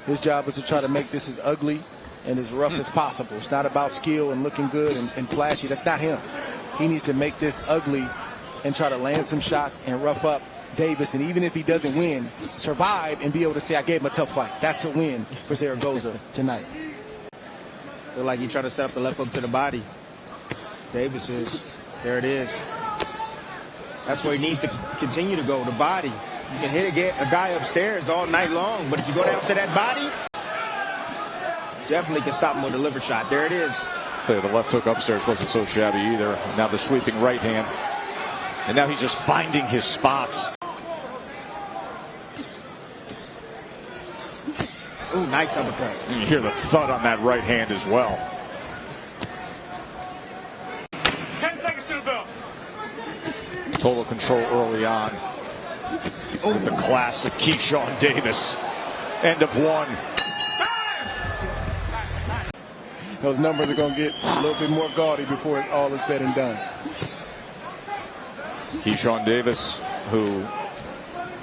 His job is to try to make this as ugly and as rough as possible. It's not about skill and looking good and flashy. That's not him. He needs to make this ugly and try to land some shots and rough up Davis. And even if he doesn't win, survive and be able to say, I gave him a tough fight. That's a win for Goza tonight. Look like he tried to set up the left hook to the body. Davis is. There it is. That's where he needs to continue to go, the body. You can hit a guy upstairs all night long, but if you go down to that body, definitely can stop him with a liver shot. There it is. So the left hook upstairs wasn't so shabby either. Now the sweeping right hand. And now he's just finding his spots. Ooh, nice uppercut. And you hear the thud on that right hand as well. 10 seconds to the bell. Total control early on. With the class of Keyshawn Davis. End of one. Those numbers are going to get a little bit more gaudy before all is said and done. Keyshawn Davis, who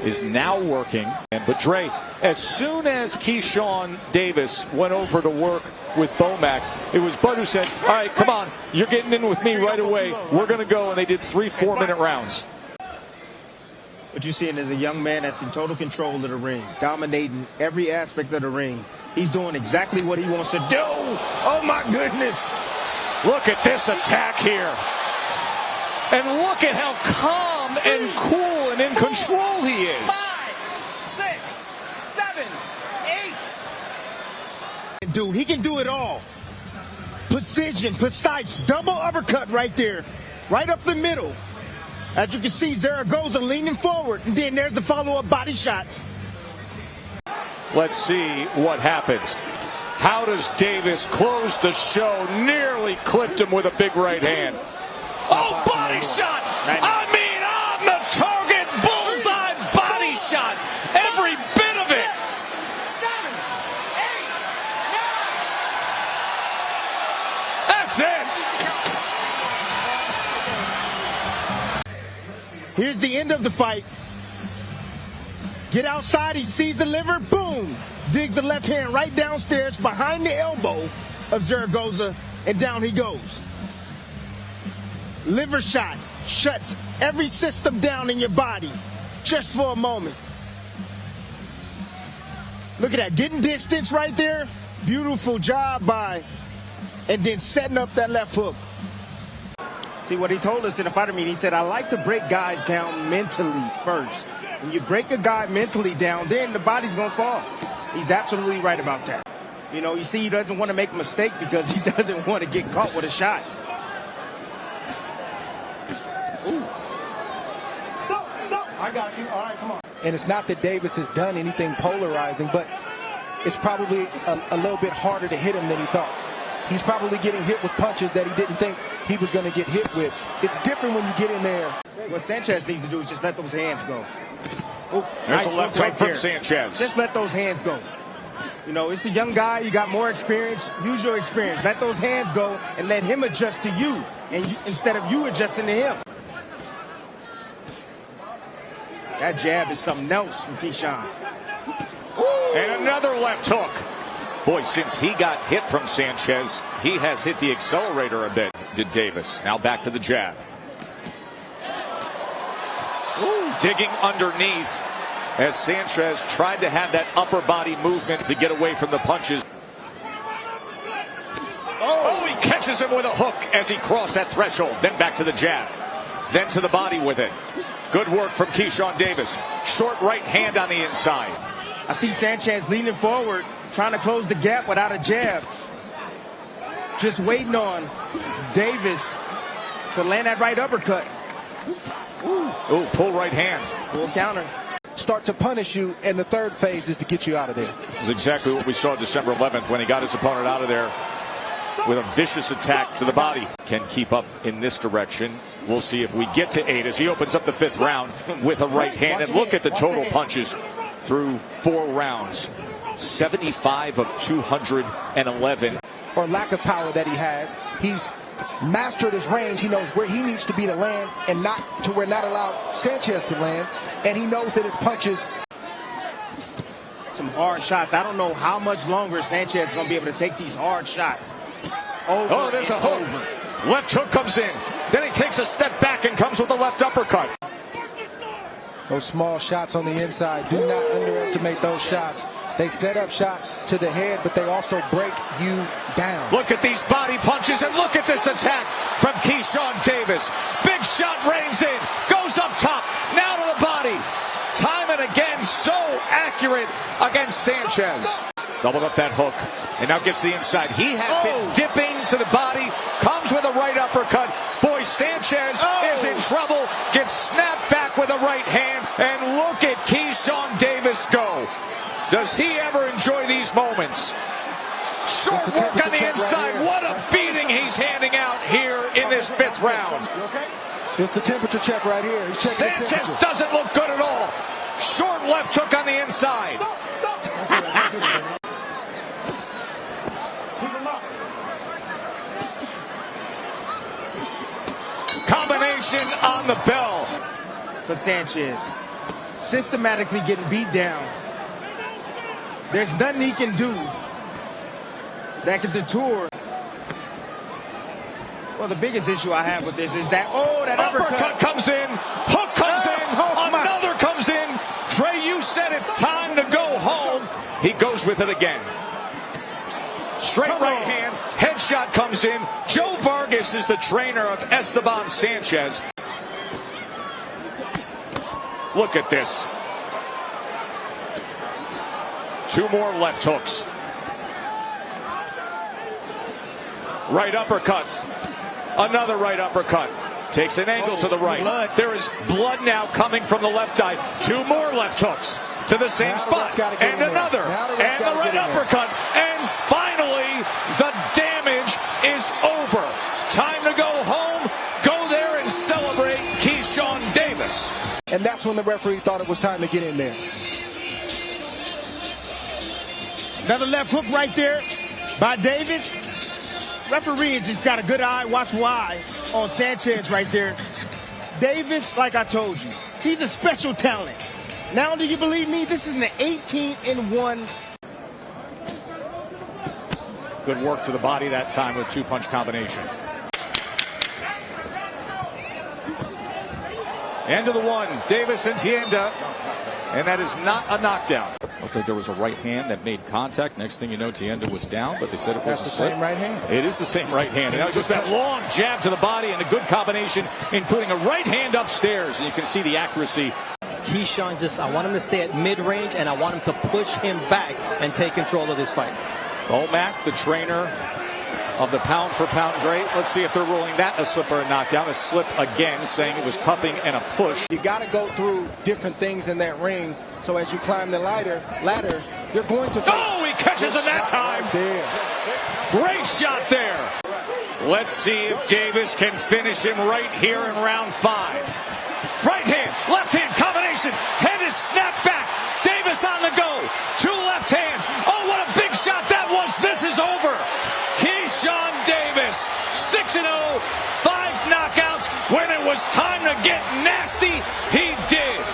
is now working. But Dre, as soon as Keyshawn Davis went over to work with Bomac, it was Bud who said, all right, come on, you're getting in with me right away. We're going to go. And they did 3 4-minute rounds. What you're seeing is a young man that's in total control of the ring, dominating every aspect of the ring. He's doing exactly what he wants to do. Oh, my goodness. Look at this attack here. And look at how calm and cool and in control he is. 5, 6, 7, 8. Dude, he can do it all. Precision, precise, double uppercut right there. Right up the middle. As you can see, Goza leaning forward, and then there's the follow-up body shots. Let's see what happens. How does Davis close the show? Nearly clipped him with a big right hand. Oh, body shot! I mean, on the target, bullseye body shot. Every bit of it. 6, 7, 8, 9. That's it. Here's the end of the fight. Get outside, he sees the liver, boom! Digs the left hand right downstairs behind the elbow of Goza, and down he goes. Liver shot shuts every system down in your body just for a moment. Look at that, getting distance right there. Beautiful job and then setting up that left hook. See, what he told us in the fighter meeting, he said, I like to break guys down mentally first. When you break a guy mentally down, then the body's going to fall. He's absolutely right about that. You know, you see, he doesn't want to make a mistake because he doesn't want to get caught with a shot. Ooh. Stop. I got you. All right, come on. And it's not that Davis has done anything polarizing, but it's probably a little bit harder to hit him than he thought. He's probably getting hit with punches that he didn't think he was going to get hit with. It's different when you get in there. What Sanchez needs to do is just let those hands go. Ooh, there's a left hook from Sanchez. Just let those hands go. You know, it's a young guy. You got more experience. Use your experience. Let those hands go and let him adjust to you, instead of you adjusting to him. That jab is something else from Keyshawn. And another left hook. Boy, since he got hit from Sanchez, he has hit the accelerator a bit. Did Davis. Now back to the jab. Ooh, digging underneath as Sanchez tried to have that upper body movement to get away from the punches. Oh, he catches him with a hook as he crossed that threshold. Then back to the jab. Then to the body with it. Good work from Keyshawn Davis. Short right hand on the inside. I see Sanchez leaning forward, trying to close the gap without a jab. Just waiting on Davis to land that right uppercut. Ooh, pull right hand. Full counter. Start to punish you, and the third phase is to get you out of there. This is exactly what we saw December 11th when he got his opponent out of there with a vicious attack to the body. Can keep up in this direction. We'll see if we get to 8 as he opens up the 5th round with a right hand. And look at the total punches through 4 rounds. 75 of 211. Or lack of power that he has. He's mastered his range. He knows where he needs to be to land and not to where not allow Sanchez to land. And he knows that his punches. Some hard shots. I don't know how much longer Sanchez is going to be able to take these hard shots. Oh, there's a hook. Left hook comes in. Then he takes a step back and comes with a left uppercut. Those small shots on the inside, do not underestimate those shots. They set up shots to the head, but they also break you down. Look at these body punches, and look at this attack from Keyshawn Davis. Big shot rains in, goes up top, now to the body. Time and again, so accurate against Sanchez. Doubled up that hook, and now gets the inside. He has been dipping to the body, comes with a right uppercut. Boy, Sanchez is in trouble, gets snapped back with a right hand, and look at Keyshawn Davis go. Does he ever enjoy these moments? Short work on the inside. What a beating he's handing out here in this fifth round. It's the temperature check right here. He's checking his Sanchez temperature. doesn't look good at all. Short left hook on the inside. Keep him up. Combination on the bell. For Sanchez. Systematically getting beat down. There's nothing he can do that can deter. Well, the biggest issue I have with this is that, that Uppercut comes in. Hook comes in. Another comes in. Trey, you said it's time to go home. He goes with it again. Straight right hand. Headshot comes in. Joe Bergos is the trainer of Esteban Sanchez. Look at this. Two more left hooks. Right uppercut. Another right uppercut. Takes an angle to the right. Blood. There is blood now coming from the left eye. Two more left hooks to the same spot. And another. And the right uppercut. And finally, the damage is over. Time to go home. Go there and celebrate Keyshawn Davis. And that's when the referee thought it was time to get in there. Another left hook right there by Davis. Referee has just got a good eye, watchful eye on Sanchez right there. Davis, like I told you, he's a special talent. Now do you believe me? This is an 18-1. Good work to the body that time with two-punch combination. End of the one. Davis and Tianda. And that is not a knockdown. Looked like there was a right hand that made contact. Next thing you know, Tianda was down, but they said it was That's the same right hand. It is the same right hand. And that was just that long jab to the body and a good combination, including a right hand upstairs. And you can see the accuracy. Keyshawn I want him to stay at mid-range, and I want him to push him back and take control of this fight. Bomac, the trainer of the pound-for-pound great. Let's see if they're ruling that a slip or a knockdown. A slip again, saying it was cupping and a push. You got to go through different things in that ring. So as you climb the ladder, you're going to. Oh, he catches him that time. Right there. Great shot there. Let's see if Davis can finish him right here in round 5. Right hand, left hand combination. Head is snapped back. Davis on the go. Two left hands. Oh, what a big shot that was. This is over. Keyshawn Davis, 6-0, 5 knockouts. When it was time to get nasty, he did.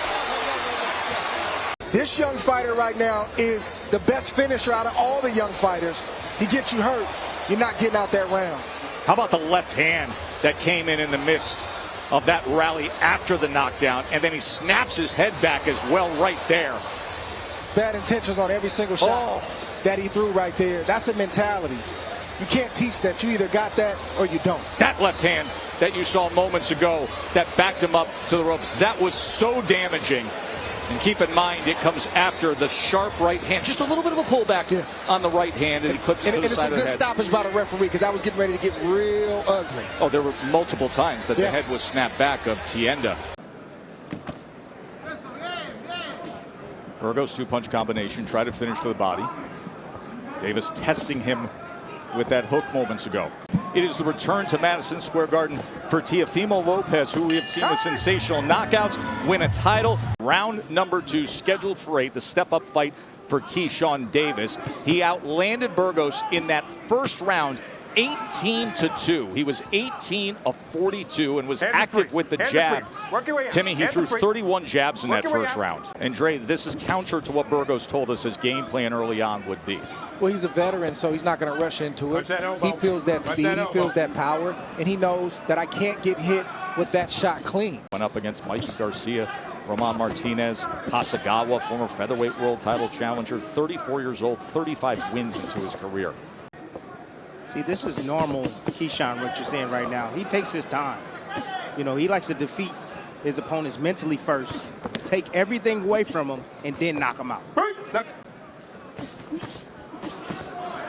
This young fighter right now is the best finisher out of all the young fighters. He gets you hurt, you're not getting out that round. How about the left hand that came in the midst of that rally after the knockdown, and then he snaps his head back as well right there. Bad intentions on every single shot that he threw right there. That's a mentality. You can't teach that. You either got that or you don't. That left hand that you saw moments ago that backed him up to the ropes, that was so damaging. And keep in mind, it comes after the sharp right hand. Just a little bit of a pullback on the right hand, and he clips it to the side of the head. It's a good stoppage by the referee, because I was getting ready to get real ugly. Oh, there were multiple times that the head was snapped back of Tianda. Bergos two-punch combination, try to finish to the body. Davis testing him with that hook moments ago. It is the return to Madison Square Garden for Teofimo Lopez, who we have seen with sensational knockouts, win a title. Round number 2 scheduled for 8, the step-up fight for Keyshawn Davis. He outlanded Bergos in that first round 18-2. He was 18 of 42 and was Hands active free. with the Hands jab. free. Work your way out. Timmy, he Hands threw free. 31 jabs in Work that your way first out. round. And Dre, this is counter to what Bergos told us his game plan early on would be. Well, he's a veteran, so he's not going to rush into it. Punch that elbow. He feels that Punch speed, that he elbow. feels that power, and he knows that I can't get hit with that shot clean. Went up against Mikey Garcia, Roman Martinez, Hasagawa, former featherweight world title challenger, 34 years old, 35 wins into his career. See, this is normal Keyshawn, what you're saying right now. He takes his time. You know, he likes to defeat his opponents mentally first, take everything away from him, and then knock him out.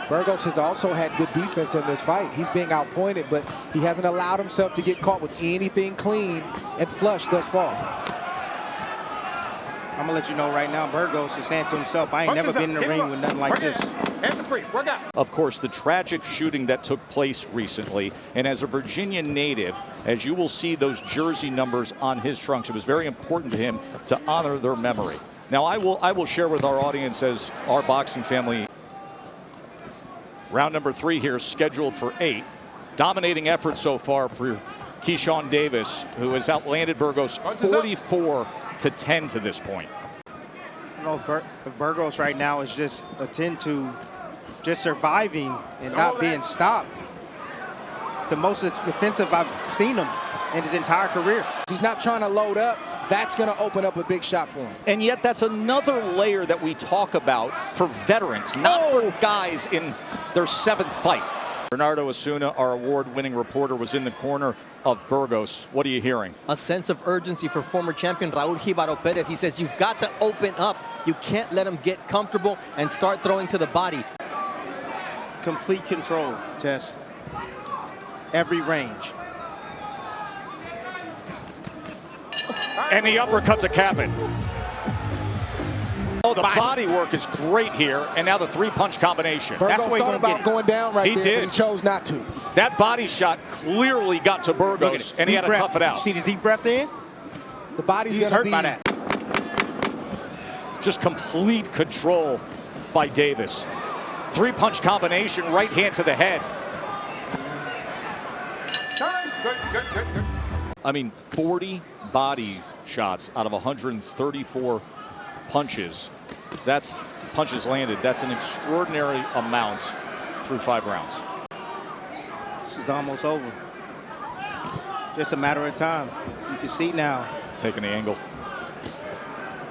Bergos has also had good defense in this fight. He's being outpointed, but he hasn't allowed himself to get caught with anything clean and flush thus far. I'm going to let you know right now, Bergos is saying to himself, I ain't never been in the ring with nothing like this. Hands free. Work out. Of course, the tragic shooting that took place recently, and as a Virginia native, as you will see those jersey numbers on his trunks, it was very important to him to honor their memory. Now, I will share with our audience, as our boxing family, round number 3 here scheduled for 8. Dominating effort so far for Keyshawn Davis, who has outlanded Bergos 44-10 to this point. You know, if Bergos right now is just attend to just surviving and not being stopped. It's the most defensive I've seen him in his entire career. He's not trying to load up. That's going to open up a big shot for him. And yet that's another layer that we talk about for veterans, not for guys in their 7th fight. Bernardo Osuna, our award-winning reporter, was in the corner of Bergos. What are you hearing? A sense of urgency for former champion Raul Jibaro Perez. He says you've got to open up. You can't let him get comfortable and start throwing to the body. Complete control, Tess. Every range. And the uppercut's a capping. Oh, the body work is great here, and now the 3-punch combination. Bergos thought about going down right He there, did. but he chose not to. That body shot clearly got to Bergos, and he had to tough it out. You see the deep breath in? The body's He's going to hurt be by that. Just complete control by Davis. 3-punch combination, right hand to the head. Good. I mean, 40 bodies shots out of 134 punches. That's punches landed. That's an extraordinary amount through 5 rounds. This is almost over. Just a matter of time. You can see now. Taking the angle.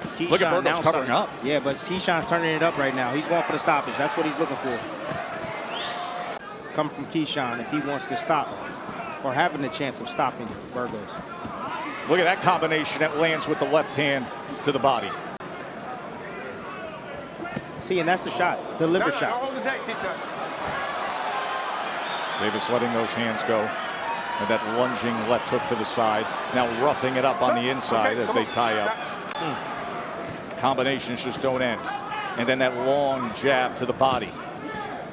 Keyshawn Look at Bergos now covering up. Yeah, but Keyshawn's turning it up right now. He's going for the stoppage. That's what he's looking for. Coming from Keyshawn if he wants to stop or having the chance of stopping Bergos. Look at that combination that lands with the left hand to the body. See, and that's the shot. The liver shot. Hold his head. Keep touching. Davis letting those hands go. And that lunging left hook to the side. Now roughing it up on the inside as they tie up. Combinations just don't end. And then that long jab to the body.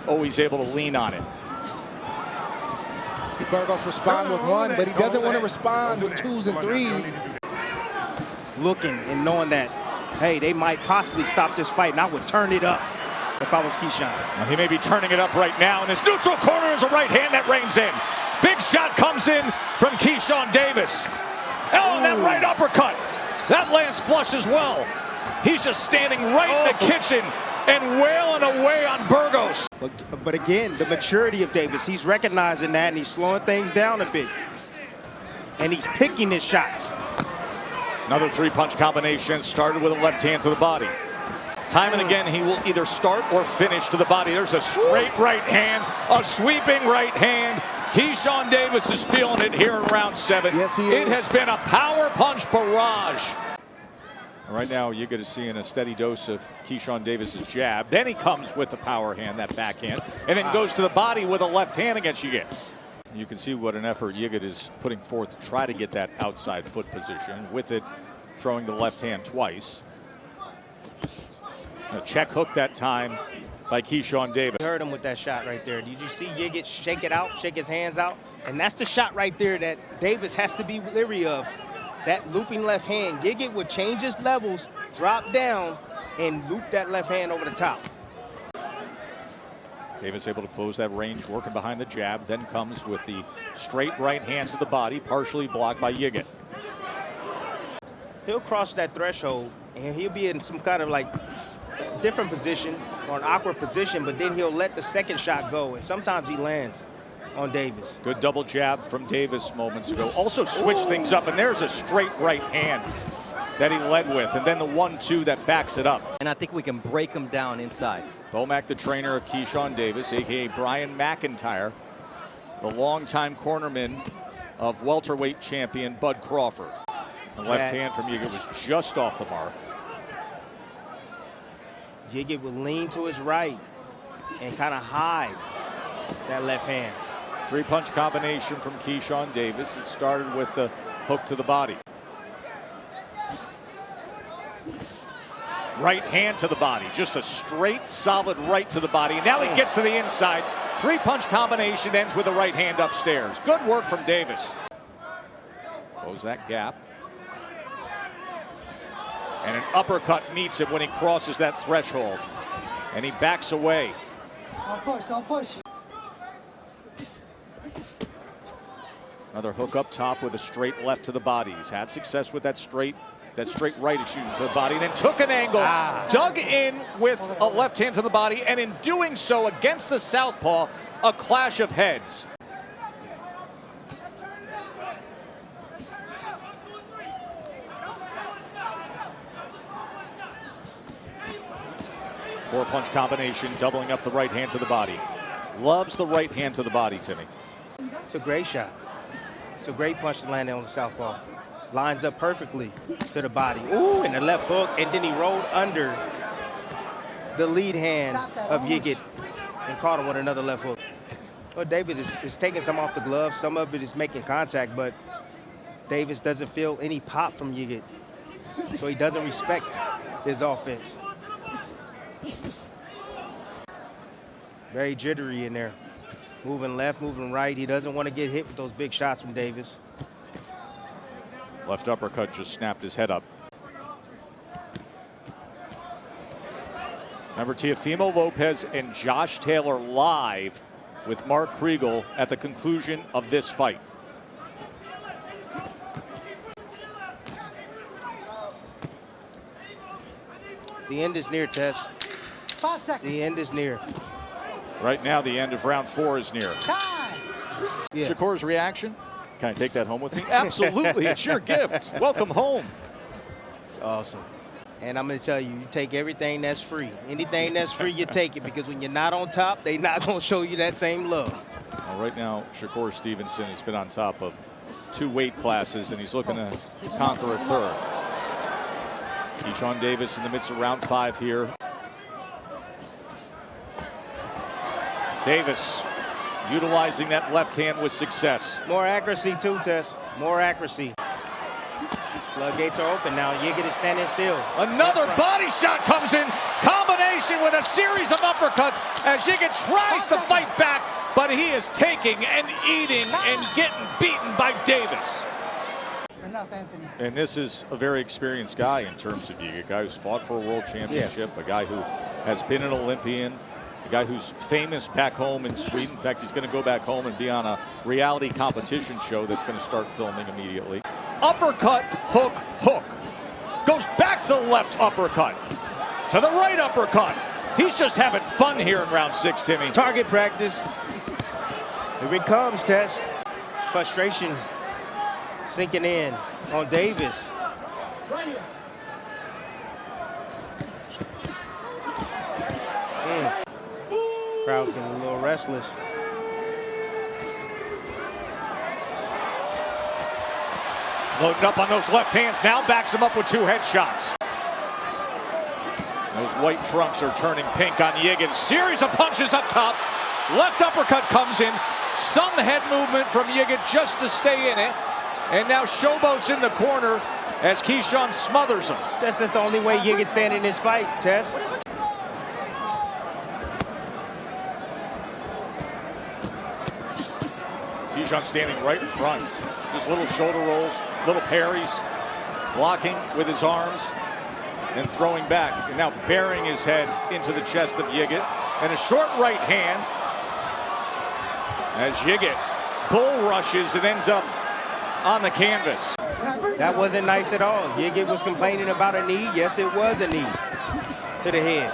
Always able to lean on it. See Bergos respond with one, but he doesn't want to respond with 2s and 3s. Looking and knowing that, hey, they might possibly stop this fight, and I would turn it up if I was Keyshawn. Well, he may be turning it up right now. In this neutral corner is a right hand that reins in. Big shot comes in from Keyshawn Davis. Oh, and that right uppercut. That lands flush as well. He's just standing right in the kitchen and wailing away on Bergos. But again, the maturity of Davis, he's recognizing that, and he's slowing things down a bit. And he's picking his shots. Another 3-punch combination started with a left hand to the body. Time and again, he will either start or finish to the body. There's a straight right hand, a sweeping right hand. Keyshawn Davis is feeling it here in round 7. Yes, he is. It has been a power punch barrage. Right now, you're going to see a steady dose of Keyshawn Davis's jab. Then he comes with the power hand, that backhand, and then goes to the body with a left hand against Jigot. You can see what an effort Jigot is putting forth to try to get that outside foot position. With it, throwing the left hand twice. A check hook that time by Keyshawn Davis. You heard him with that shot right there. Did you see Jigot shake it out, shake his hands out? And that's the shot right there that Davis has to be leery of. That looping left hand. Jigot would change his levels, drop down, and loop that left hand over the top. Davis able to close that range, working behind the jab, then comes with the straight right hand to the body, partially blocked by Jigot. He'll cross that threshold, and he'll be in some kind of like different position or an awkward position, but then he'll let the second shot go, and sometimes he lands on Davis. Good double jab from Davis moments ago. Also switched things up, and there's a straight right hand that he led with, and then the 1-2 that backs it up. And I think we can break him down inside. Bomac, the trainer of Keyshawn Davis, a.k.a. Brian McIntyre, the longtime cornerman of welterweight champion Bud Crawford. The left hand from Jigot was just off the mark. Jigot would lean to his right and kind of hide that left hand. Three-punch combination from Keyshawn Davis. It started with the hook to the body. Right hand to the body. Just a straight, solid right to the body. Now he gets to the inside. Three-punch combination ends with a right hand upstairs. Good work from Davis. Close that gap. And an uppercut meets him when he crosses that threshold. And he backs away. Don't push, don't push. Another hook up top with a straight left to the body. He's had success with that straight right to the body, and then took an angle, dug in with a left hand to the body, and in doing so against the southpaw, a clash of heads. Four-punch combination, doubling up the right hand to the body. Loves the right hand to the body, Timmy. It's a great shot. It's a great punch to land on the southpaw. Lines up perfectly to the body. Ooh, and the left hook, and then he rolled under the lead hand of Jigot and caught him with another left hook. Well, David is taking some off the glove. Some of it is making contact, but Davis doesn't feel any pop from Jigot, so he doesn't respect his offense. Very jittery in there. Moving left, moving right. He doesn't want to get hit with those big shots from Davis. Left uppercut just snapped his head up. Remember, Teofimo Lopez and Josh Taylor live with Mark Kriegel at the conclusion of this fight. The end is near, Tess. 5 seconds. The end is near. Right now, the end of round 4 is near. Time. Yeah. Shakur's reaction? Can I take that home with me? Absolutely, it's your gift. Welcome home. It's awesome. And I'm going to tell you, you take everything that's free. Anything that's free, you take it, because when you're not on top, they're not going to show you that same love. Well, right now, Shakur Stevenson has been on top of 2 weight classes, and he's looking to conquer a third. Keyshawn Davis in the midst of round 5 here. Davis utilizing that left hand with success. More accuracy too, Tess. More accuracy. Floodgates are open now. Jigot is standing still. Another body shot comes in. Combination with a series of uppercuts as Jigot tries to fight back, but he is taking and eating and getting beaten by Davis. Enough, Anthony. And this is a very experienced guy in terms of Jigot, a guy who's fought for a world championship, a guy who has been an Olympian, a guy who's famous back home in Sweden. In fact, he's going to go back home and be on a reality competition show that's going to start filming immediately. Uppercut, hook, hook. Goes back to the left uppercut. To the right uppercut. He's just having fun here in round 6, Timmy. Target practice. Here it comes, Tess. Frustration sinking in on Davis. Crowd's getting a little restless. Loading up on those left hands, now backs him up with 2 headshots. Those white trunks are turning pink on Jigot. Series of punches up top. Left uppercut comes in. Some head movement from Jigot just to stay in it. And now showboats in the corner as Keyshawn smothers him. That's just the only way Jigot stand in this fight, Tess. Keyshawn standing right in front. Just little shoulder rolls, little parries, blocking with his arms and throwing back. And now burying his head into the chest of Jigot. And a short right hand as Jigot bull rushes and ends up on the canvas. That wasn't nice at all. Jigot was complaining about a knee. Yes, it was a knee to the head.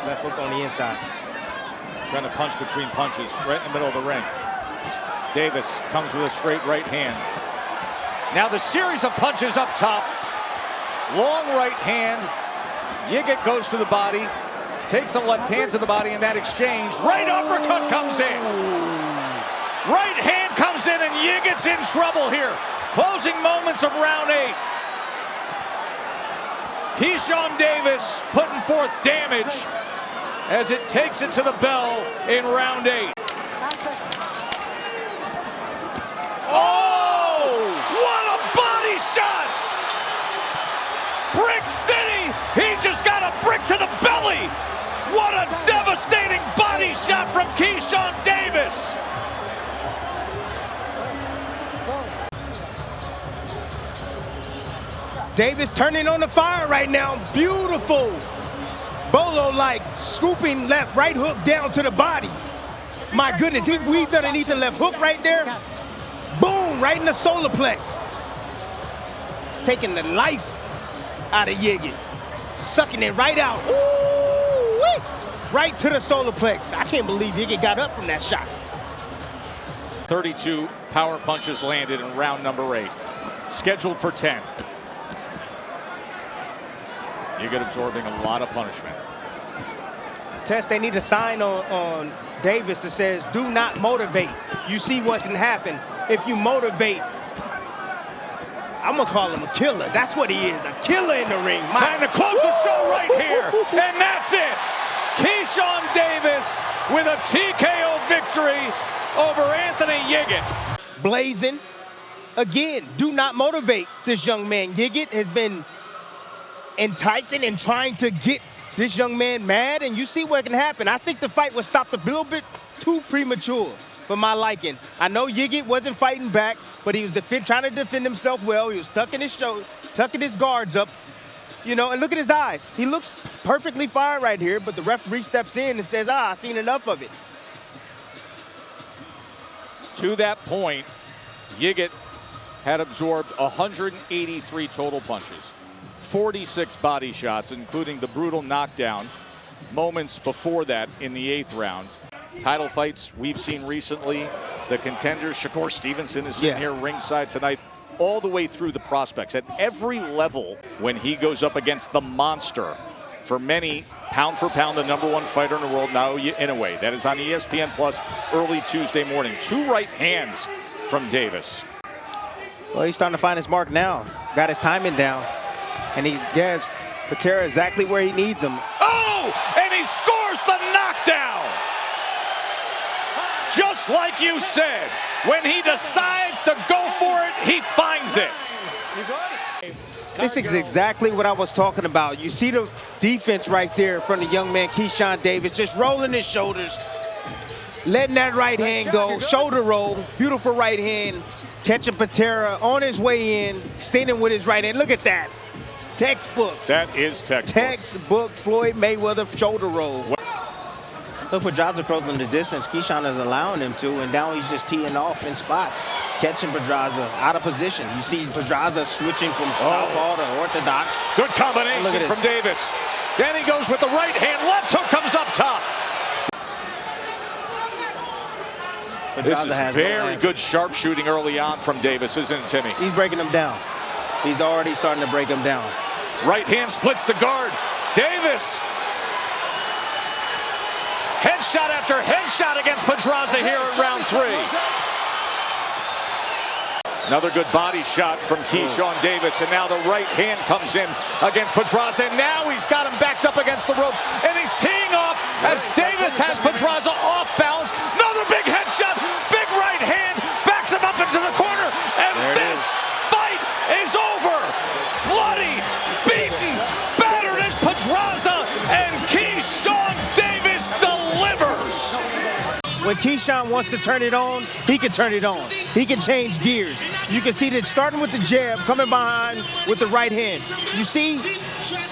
Left hook on the inside. Trying to punch between punches right in the middle of the ring. Davis comes with a straight right hand. Now the series of punches up top. Long right hand. Jigot goes to the body. Takes a left hand to the body in that exchange. Right uppercut comes in. Right hand comes in and Jigot's in trouble here. Closing moments of round 8. Keyshawn Davis putting forth damage as it takes it to the bell in round 8. Oh! What a body shot! Brick City! He just got a brick to the belly! What a devastating body shot from Keyshawn Davis! Davis turning on the fire right now. Beautiful. Bolo-like scooping left, right hook down to the body. My goodness, he weaved underneath the left hook right there. Boom, right in the solar plex. Taking the life out of Jigot. Sucking it right out. Ooh-wee. Right to the solar plex. I can't believe Jigot got up from that shot. 32 power punches landed in round number 8. Scheduled for 10. Jigot absorbing a lot of punishment. Tess, they need a sign on Davis that says, do not motivate. You see what can happen if you motivate. I'm going to call him a killer. That's what he is, a killer in the ring. Time to close the show right here. And that's it. Keyshawn Davis with a TKO victory over Anthony Jigot. Blazing. Again, do not motivate this young man. Jigot has been enticing and trying to get this young man mad, and you see what can happen. I think the fight was stopped a little bit too premature for my liking. I know Jigot wasn't fighting back, but he was trying to defend himself well. He was tucking his guards up, you know, and look at his eyes. He looks perfectly fine right here, but the referee steps in and says, I've seen enough of it. To that point, Jigot had absorbed 183 total punches. 46 body shots, including the brutal knockdown moments before that in the 8th round. Title fights we've seen recently, the contenders, Shakur Stevenson is sitting here ringside tonight, all the way through the prospects at every level when he goes up against the monster. For many, pound for pound, the #1 fighter in the world, Naoya Inoue. That is on ESPN Plus early Tuesday morning. 2 right hands from Davis. Well, he's starting to find his mark now. Got his timing down. And he's has Pedraza exactly where he needs him. Oh! And he scores the knockdown! Just like you said, when he decides to go for it, he finds it. This is exactly what I was talking about. You see the defense right there from the young man, Keyshawn Davis, just rolling his shoulders, letting that right hand go, shoulder roll, beautiful right hand, catching Pedraza on his way in, standing with his right hand. Look at that. Textbook. That is textbook. Textbook Floyd Mayweather shoulder roll. Look, Pedraza closing the distance. Keyshawn is allowing him to, and now he's just teeing off in spots, catching Pedraza out of position. You see Pedraza switching from southpaw to orthodox. Good combination from Davis. Then he goes with the right hand. Left hook comes up top. Pedraza this is very good sharpshooting early on from Davis, isn't it, Timmy? He's breaking him down. He's already starting to break him down. Right hand splits the guard. Davis. Headshot after headshot against Pedraza here in round 3. Another good body shot from Keyshawn Davis, and now the right hand comes in against Pedraza, and now he's got him backed up against the ropes, and he's teeing off as Davis has Pedraza off balance. Another big headshot, big right hand, backs him up into the corner, and this fight is over. Bloody, beaten, battered is Pedraza, and Keyshawn Davis delivers. When Keyshawn wants to turn it on, he can turn it on. He can change gears. You can see that starting with the jab, coming behind with the right hand. You see,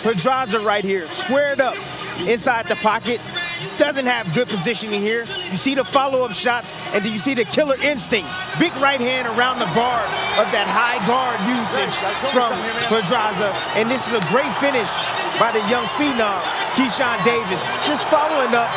Pedraza right here, squared up inside the pocket. Doesn't have good positioning here. You see the follow-up shots, and do you see the killer instinct? Big right hand around the bar of that high guard usage from Pedraza. And this is a great finish by the young phenom, Keyshawn Davis, just following up